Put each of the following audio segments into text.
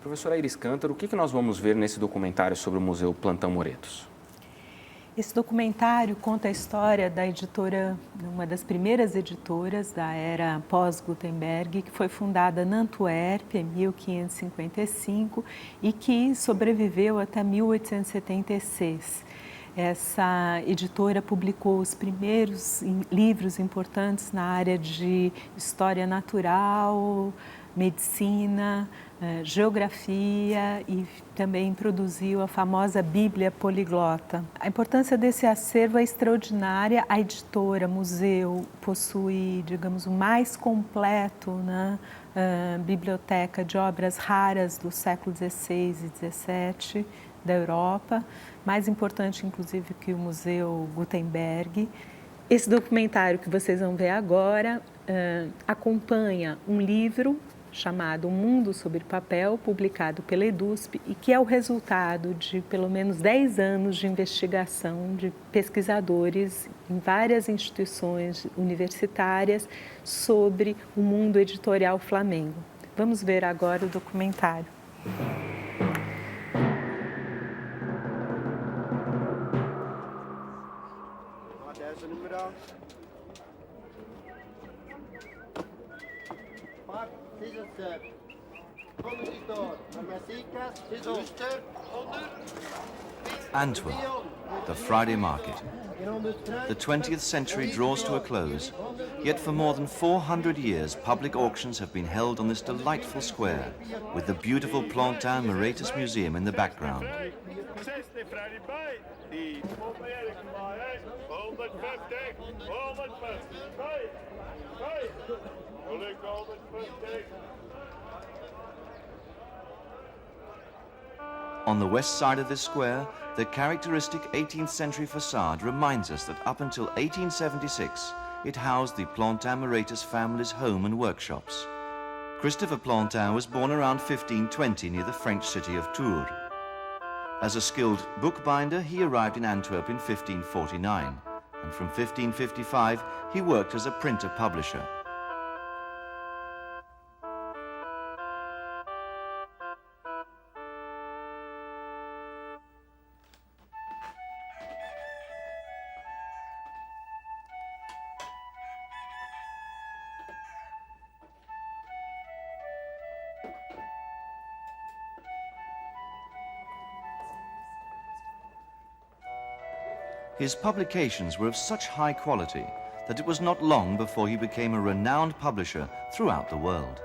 Professora Iris Kantor, o que nós vamos ver nesse documentário sobre o Museu Plantin-Moretus? Esse documentário conta a história da editora, uma das primeiras editoras da era pós-Gutenberg, que foi fundada na Antuérpia em 1555 e que sobreviveu até 1876. Essa editora publicou os primeiros livros importantes na área de História Natural, Medicina, Geografia e também produziu a famosa Bíblia Poliglota. A importância desse acervo é extraordinária. A editora, museu, possui, digamos, o mais completo, né, biblioteca de obras raras do século XVI e XVII da Europa, mais importante, inclusive, que o Museu Gutenberg. Esse documentário que vocês vão ver agora acompanha um livro chamado Mundo sobre Papel, publicado pela EDUSP, e que é o resultado de pelo menos 10 anos de investigação de pesquisadores em várias instituições universitárias sobre o mundo editorial flamengo. Vamos ver agora o documentário. Antwerp, the Friday market. The 20th century draws to a close, yet for more than 400 years public auctions have been held on this delightful square, with the beautiful Plantin-Moretus Museum in the background. On the west side of this square, the characteristic 18th century facade reminds us that up until 1876, it housed the Plantin-Moretus family's home and workshops. Christopher Plantin was born around 1520 near the French city of Tours. As a skilled bookbinder, he arrived in Antwerp in 1549, and from 1555, he worked as a printer-publisher. His publications were of such high quality that it was not long before he became a renowned publisher throughout the world.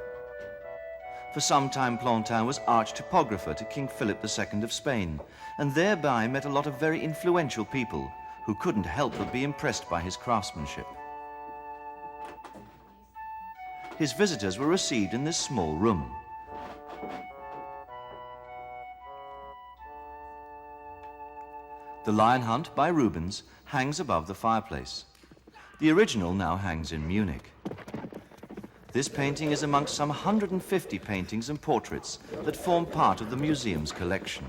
For some time, Plantin was arch-typographer to King Philip II of Spain, and thereby met a lot of very influential people who couldn't help but be impressed by his craftsmanship. His visitors were received in this small room. The Lion Hunt by Rubens hangs above the fireplace. The original now hangs in Munich. This painting is amongst some 150 paintings and portraits that form part of the museum's collection.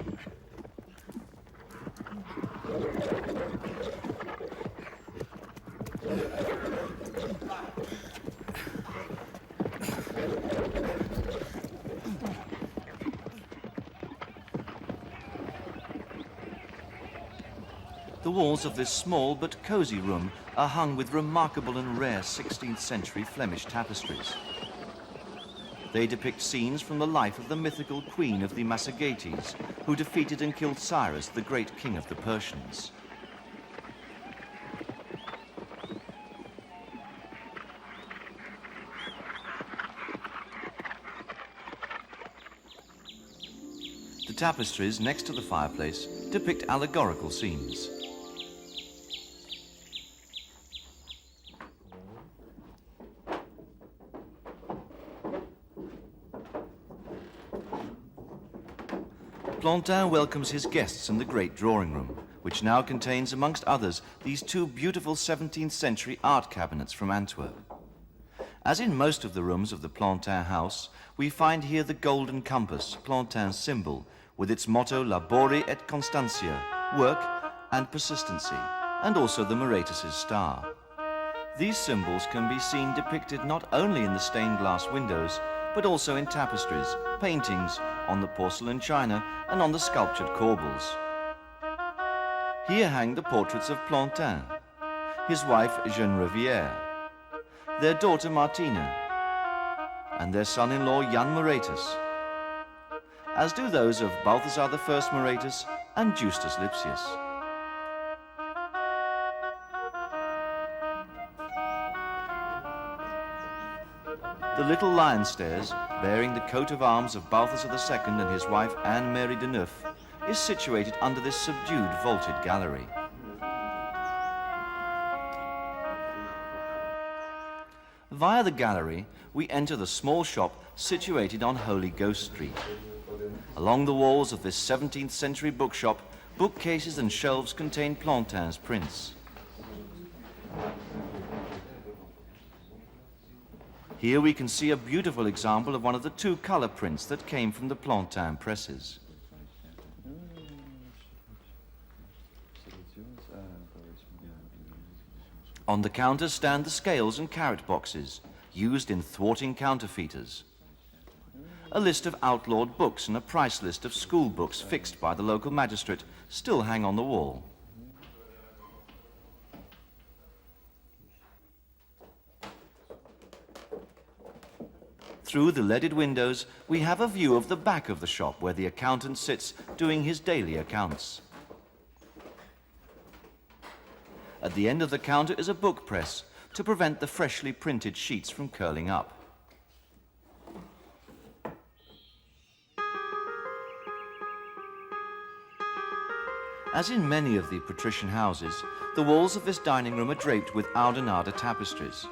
The walls of this small but cosy room are hung with remarkable and rare 16th century Flemish tapestries. They depict scenes from the life of the mythical queen of the Massagetes, who defeated and killed Cyrus, the great king of the Persians. The tapestries next to the fireplace depict allegorical scenes. Plantin welcomes his guests in the great drawing room, which now contains, amongst others, these two beautiful 17th century art cabinets from Antwerp. As in most of the rooms of the Plantin house, we find here the golden compass, Plantin's symbol, with its motto Labori et Constantia, work and persistency, and also the Moretus' star. These symbols can be seen depicted not only in the stained glass windows, but also in tapestries, paintings, on the porcelain china, and on the sculptured corbels. Here hang the portraits of Plantin, his wife Geneviève, their daughter Martina, and their son-in-law Jan Moretus, as do those of Balthasar I Moretus and Justus Lipsius. The little lion stairs, bearing the coat of arms of Balthasar II and his wife Anne-Marie de Neuf, is situated under this subdued vaulted gallery. Via the gallery, we enter the small shop situated on Holy Ghost Street. Along the walls of this 17th century bookshop, bookcases and shelves contain Plantin's prints. Here we can see a beautiful example of one of the two color prints that came from the Plantin presses. On the counter stand the scales and carrot boxes, used in thwarting counterfeiters. A list of outlawed books and a price list of school books fixed by the local magistrate still hang on the wall. Through the leaded windows, we have a view of the back of the shop where the accountant sits doing his daily accounts. At the end of the counter is a book press to prevent the freshly printed sheets from curling up. As in many of the patrician houses, the walls of this dining room are draped with Oudenarde tapestries.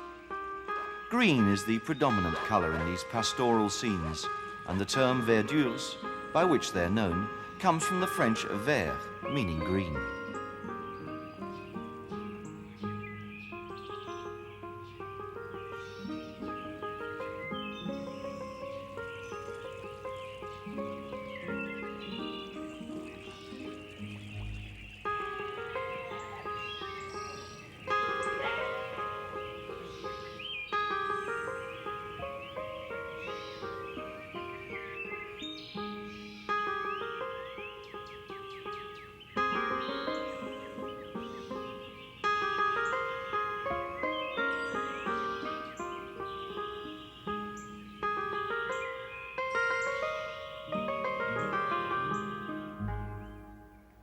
Green is the predominant color in these pastoral scenes, and the term verdures, by which they're known, comes from the French vert, meaning green.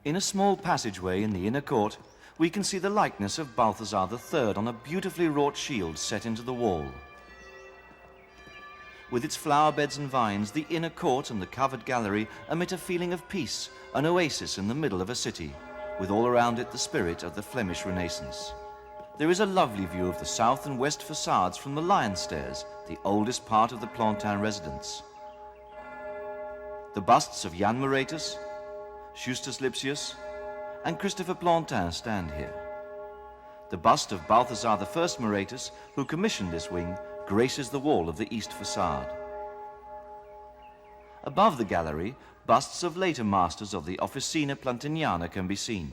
In a small passageway in the inner court, we can see the likeness of Balthasar III on a beautifully wrought shield set into the wall. With its flower beds and vines, the inner court and the covered gallery emit a feeling of peace, an oasis in the middle of a city, with all around it the spirit of the Flemish Renaissance. There is a lovely view of the south and west facades from the Lion Stairs, the oldest part of the Plantin residence. The busts of Jan Moretus, Justus Lipsius, and Christopher Plantin stand here. The bust of Balthasar I Moretus, who commissioned this wing, graces the wall of the east facade. Above the gallery, busts of later masters of the Officina Plantiniana can be seen.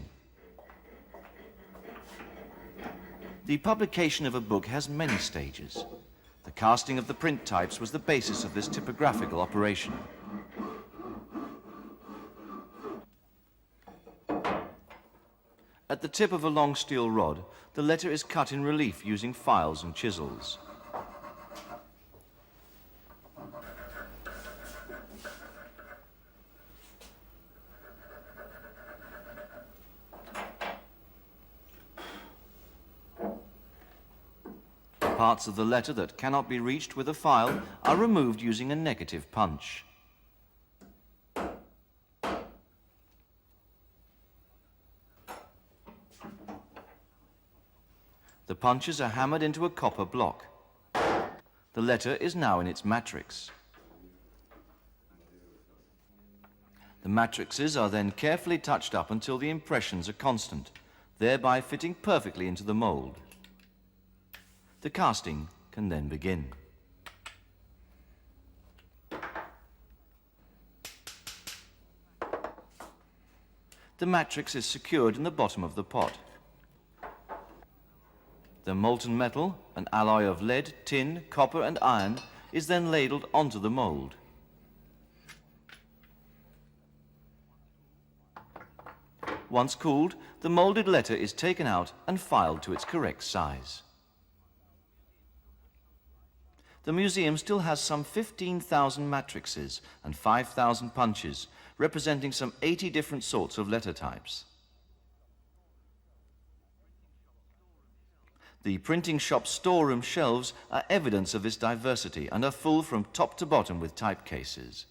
The publication of a book has many stages. The casting of the print types was the basis of this typographical operation. At the tip of a long steel rod, the letter is cut in relief using files and chisels. Parts of the letter that cannot be reached with a file are removed using a negative punch. The punches are hammered into a copper block. The letter is now in its matrix. The matrices are then carefully touched up until the impressions are constant, thereby fitting perfectly into the mold. The casting can then begin. The matrix is secured in the bottom of the pot. The molten metal, an alloy of lead, tin, copper and iron, is then ladled onto the mold. Once cooled, the molded letter is taken out and filed to its correct size. The museum still has some 15,000 matrices and 5,000 punches, representing some 80 different sorts of letter types. The printing shop storeroom shelves are evidence of this diversity and are full from top to bottom with typecases.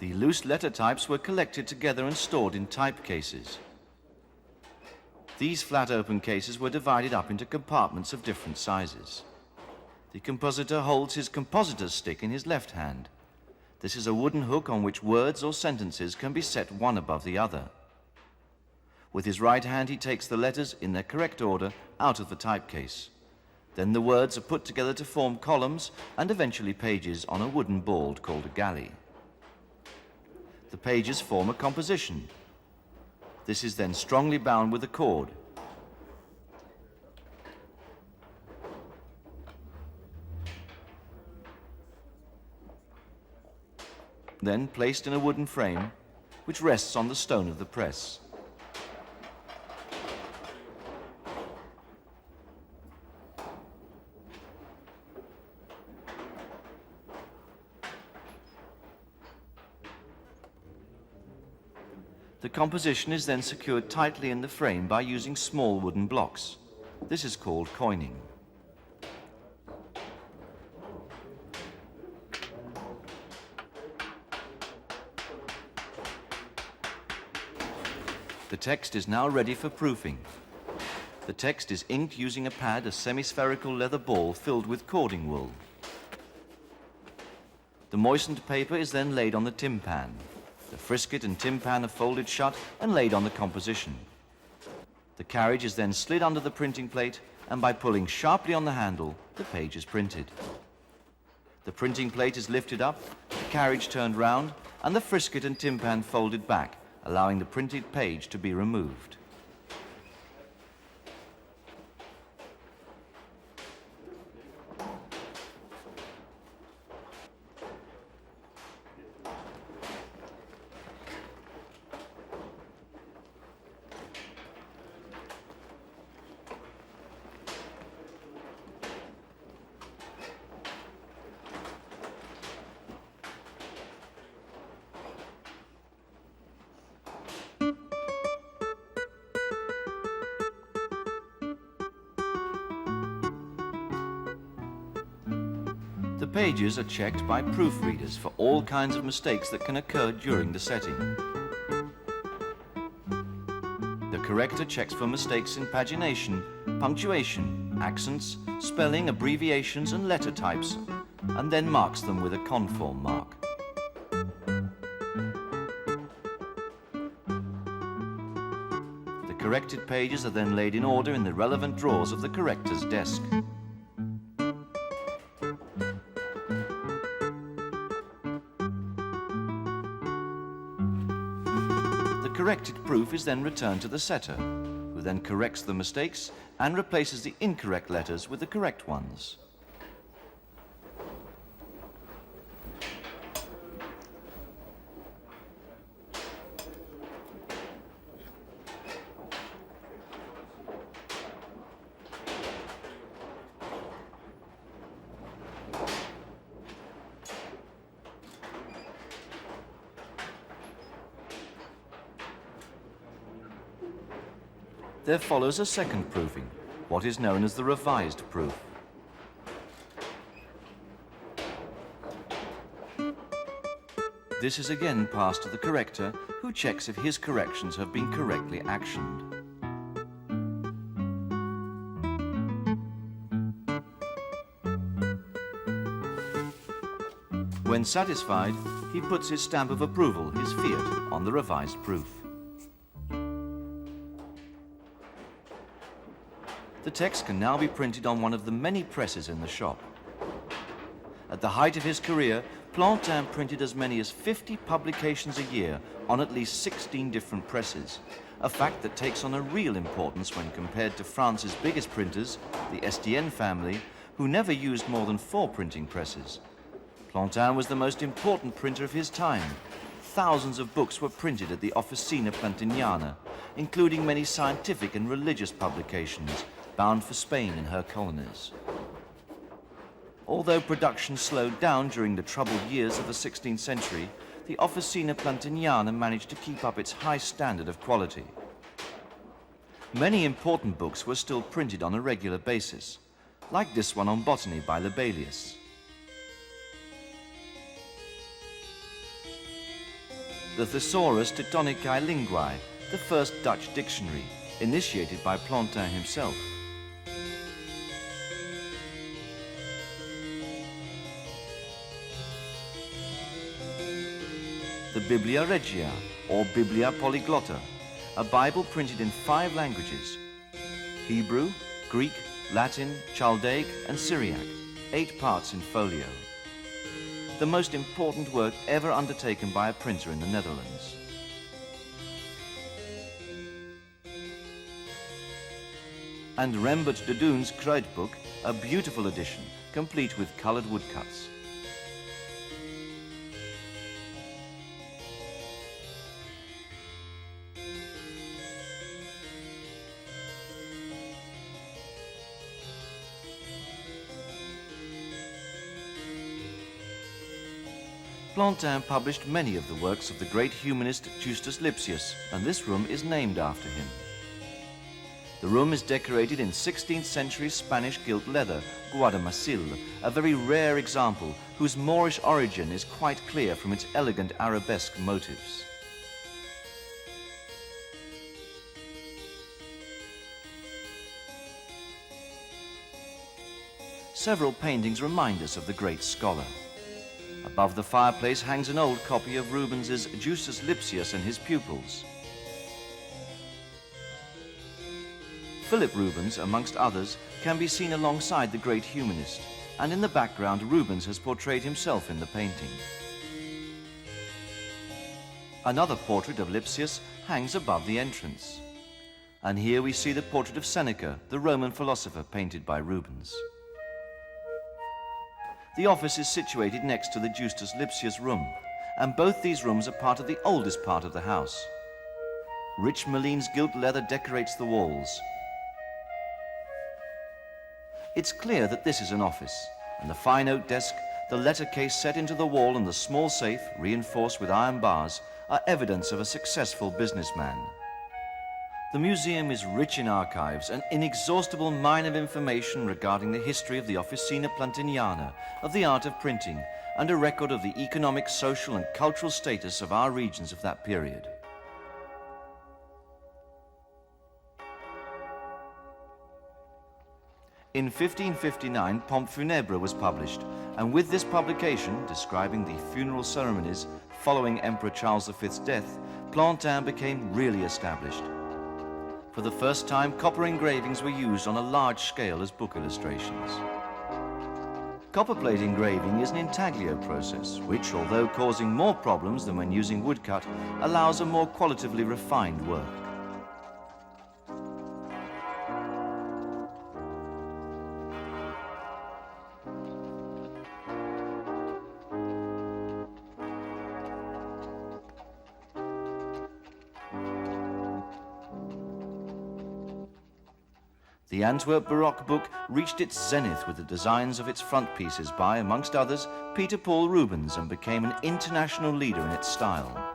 The loose letter types were collected together and stored in type cases. These flat open cases were divided up into compartments of different sizes. The compositor holds his compositor's stick in his left hand. This is a wooden hook on which words or sentences can be set one above the other. With his right hand he takes the letters in their correct order out of the type case. Then the words are put together to form columns and eventually pages on a wooden board called a galley. The pages form a composition. This is then strongly bound with a cord. Then placed in a wooden frame, which rests on the stone of the press. The composition is then secured tightly in the frame by using small wooden blocks. This is called coining. The text is now ready for proofing. The text is inked using a pad, a semi-spherical leather ball filled with cording wool. The moistened paper is then laid on the timpan. The frisket and timpan are folded shut and laid on the composition. The carriage is then slid under the printing plate, and by pulling sharply on the handle, the page is printed. The printing plate is lifted up, the carriage turned round, and the frisket and timpan folded back, allowing the printed page to be removed. The pages are checked by proofreaders for all kinds of mistakes that can occur during the setting. The corrector checks for mistakes in pagination, punctuation, accents, spelling, abbreviations, and letter types, and then marks them with a conform mark. The corrected pages are then laid in order in the relevant drawers of the corrector's desk. The corrected proof is then returned to the setter, who then corrects the mistakes and replaces the incorrect letters with the correct ones. There follows a second proofing, what is known as the revised proof. This is again passed to the corrector, who checks if his corrections have been correctly actioned. When satisfied, he puts his stamp of approval, his fiat, on the revised proof. The text can now be printed on one of the many presses in the shop. At the height of his career, Plantin printed as many as 50 publications a year on at least 16 different presses, a fact that takes on a real importance when compared to France's biggest printers, the Estienne family, who never used more than 4 printing presses. Plantin was the most important printer of his time. Thousands of books were printed at the Officina Plantiniana, including many scientific and religious publications bound for Spain and her colonies. Although production slowed down during the troubled years of the 16th century, the Officina Plantiniana managed to keep up its high standard of quality. Many important books were still printed on a regular basis, like this one on botany by Libelius. The Thesaurus Teutonicae Linguae, the first Dutch dictionary, initiated by Plantin himself. The Biblia Regia, or Biblia Polyglotta, a Bible printed in 5 languages: Hebrew, Greek, Latin, Chaldaic, and Syriac, 8 parts in folio. The most important work ever undertaken by a printer in the Netherlands. And Rembert de Doen's Kruidboek, a beautiful edition, complete with colored woodcuts. Plantin published many of the works of the great humanist Justus Lipsius, and this room is named after him. The room is decorated in 16th century Spanish gilt leather, guadamasil, a very rare example whose Moorish origin is quite clear from its elegant arabesque motifs. Several paintings remind us of the great scholar. Above the fireplace hangs an old copy of Rubens's Justus Lipsius and his pupils. Philip Rubens, amongst others, can be seen alongside the great humanist, and in the background Rubens has portrayed himself in the painting. Another portrait of Lipsius hangs above the entrance. And here we see the portrait of Seneca, the Roman philosopher, painted by Rubens. The office is situated next to the Justus Lipsius room, and both these rooms are part of the oldest part of the house. Rich Malines gilt leather decorates the walls. It's clear that this is an office, and the fine oak desk, the letter case set into the wall, and the small safe, reinforced with iron bars, are evidence of a successful businessman. The museum is rich in archives, an inexhaustible mine of information regarding the history of the Officina Plantiniana, of the art of printing, and a record of the economic, social, and cultural status of our regions of that period. In 1559, Pompe Funèbre was published, and with this publication, describing the funeral ceremonies following Emperor Charles V's death, Plantin became really established. For the first time, copper engravings were used on a large scale as book illustrations. Copperplate engraving is an intaglio process, which, although causing more problems than when using woodcut, allows a more qualitatively refined work. The Antwerp Baroque book reached its zenith with the designs of its front pieces by, amongst others, Peter Paul Rubens, and became an international leader in its style.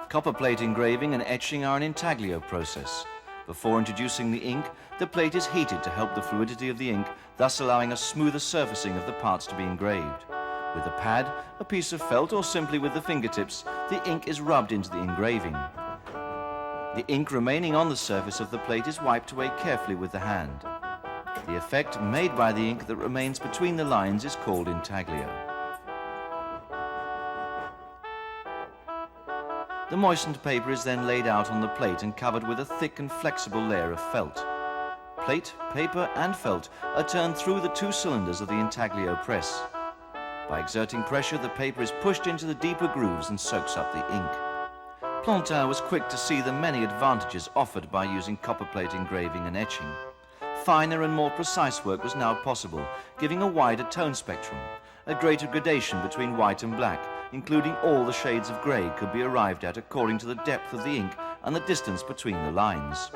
Copperplate engraving and etching are an intaglio process. Before introducing the ink, the plate is heated to help the fluidity of the ink, thus allowing a smoother surfacing of the parts to be engraved. With a pad, a piece of felt, or simply with the fingertips, the ink is rubbed into the engraving. The ink remaining on the surface of the plate is wiped away carefully with the hand. The effect made by the ink that remains between the lines is called intaglio. The moistened paper is then laid out on the plate and covered with a thick and flexible layer of felt. Plate, paper, and felt are turned through the 2 cylinders of the intaglio press. By exerting pressure, the paper is pushed into the deeper grooves and soaks up the ink. Plantin was quick to see the many advantages offered by using copperplate engraving and etching. Finer and more precise work was now possible, giving a wider tone spectrum. A greater gradation between white and black, including all the shades of grey, could be arrived at according to the depth of the ink and the distance between the lines.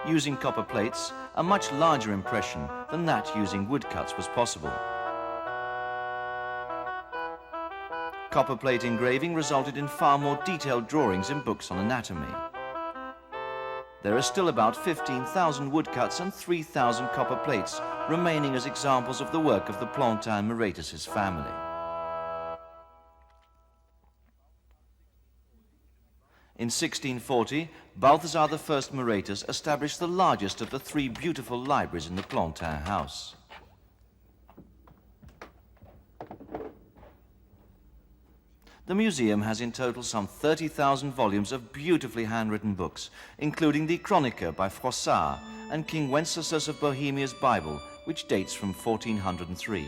Using copper plates, a much larger impression than that using woodcuts was possible. Copperplate engraving resulted in far more detailed drawings in books on anatomy. There are still about 15,000 woodcuts and 3,000 copper plates remaining as examples of the work of the Plantin-Moretus family. In 1640, Balthazar I Moretus established the largest of the 3 beautiful libraries in the Plantin house. The museum has in total some 30,000 volumes of beautifully handwritten books, including the Chronica by Froissart and King Wenceslas of Bohemia's Bible, which dates from 1403.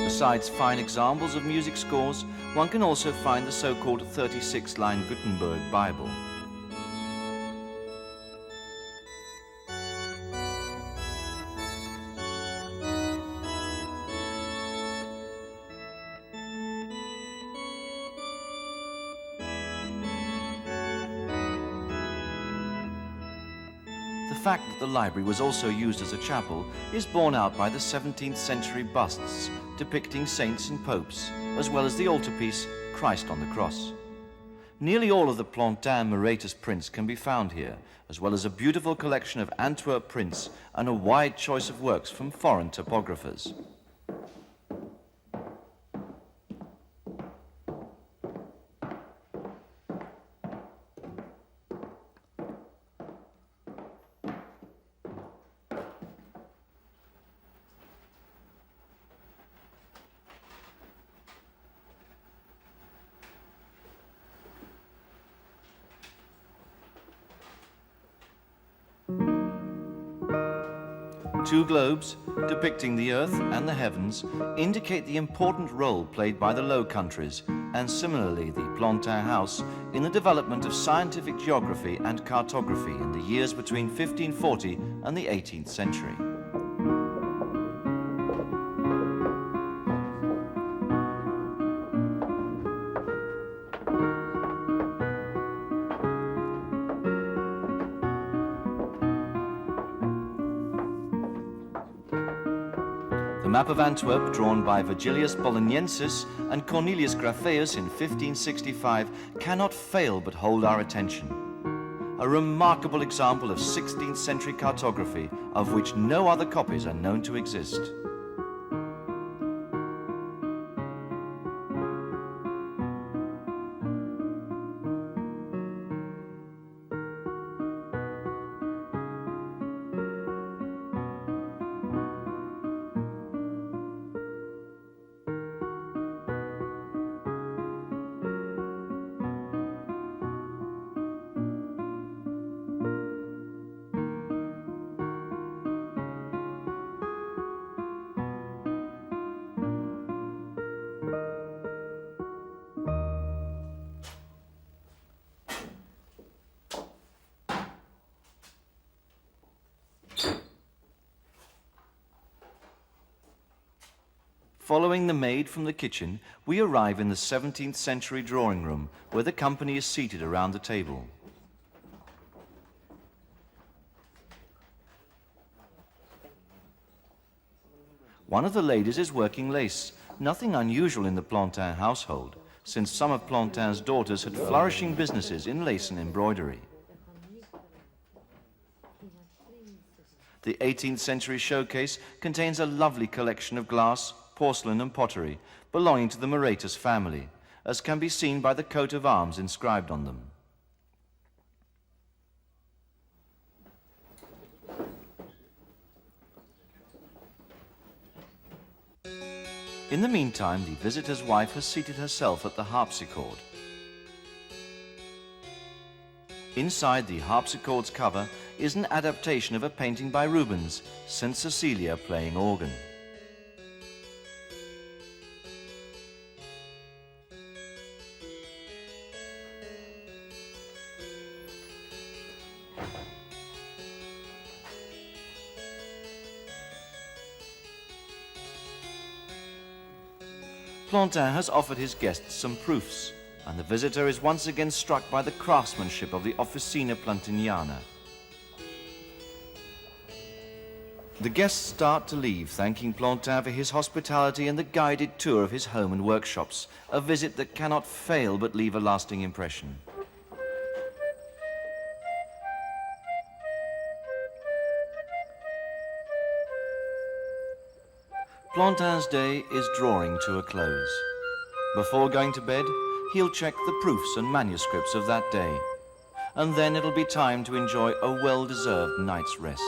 Besides fine examples of music scores, one can also find the so-called 36-line Gutenberg Bible. The fact that the library was also used as a chapel is borne out by the 17th century busts depicting saints and popes, as well as the altarpiece, Christ on the Cross. Nearly all of the Plantin-Moretus prints can be found here, as well as a beautiful collection of Antwerp prints and a wide choice of works from foreign topographers. Two globes, depicting the earth and the heavens, indicate the important role played by the Low Countries, and similarly the Plantin house, in the development of scientific geography and cartography in the years between 1540 and the 18th century. The map of Antwerp, drawn by Virgilius Bolognensis and Cornelius Graffius in 1565, cannot fail but hold our attention. A remarkable example of 16th century cartography, of which no other copies are known to exist. Following the maid from the kitchen, we arrive in the 17th century drawing room, where the company is seated around the table. One of the ladies is working lace, nothing unusual in the Plantin household, since some of Plantin's daughters had flourishing businesses in lace and embroidery. The 18th century showcase contains a lovely collection of glass, porcelain and pottery belonging to the Moretus family, as can be seen by the coat of arms inscribed on them. In the meantime, the visitor's wife has seated herself at the harpsichord. Inside the harpsichord's cover is an adaptation of a painting by Rubens, St. Cecilia playing organ. Plantin has offered his guests some proofs, and the visitor is once again struck by the craftsmanship of the Officina Plantiniana. The guests start to leave, thanking Plantin for his hospitality and the guided tour of his home and workshops, a visit that cannot fail but leave a lasting impression. Plantin's day is drawing to a close. Before going to bed, he'll check the proofs and manuscripts of that day, and then it'll be time to enjoy a well-deserved night's rest.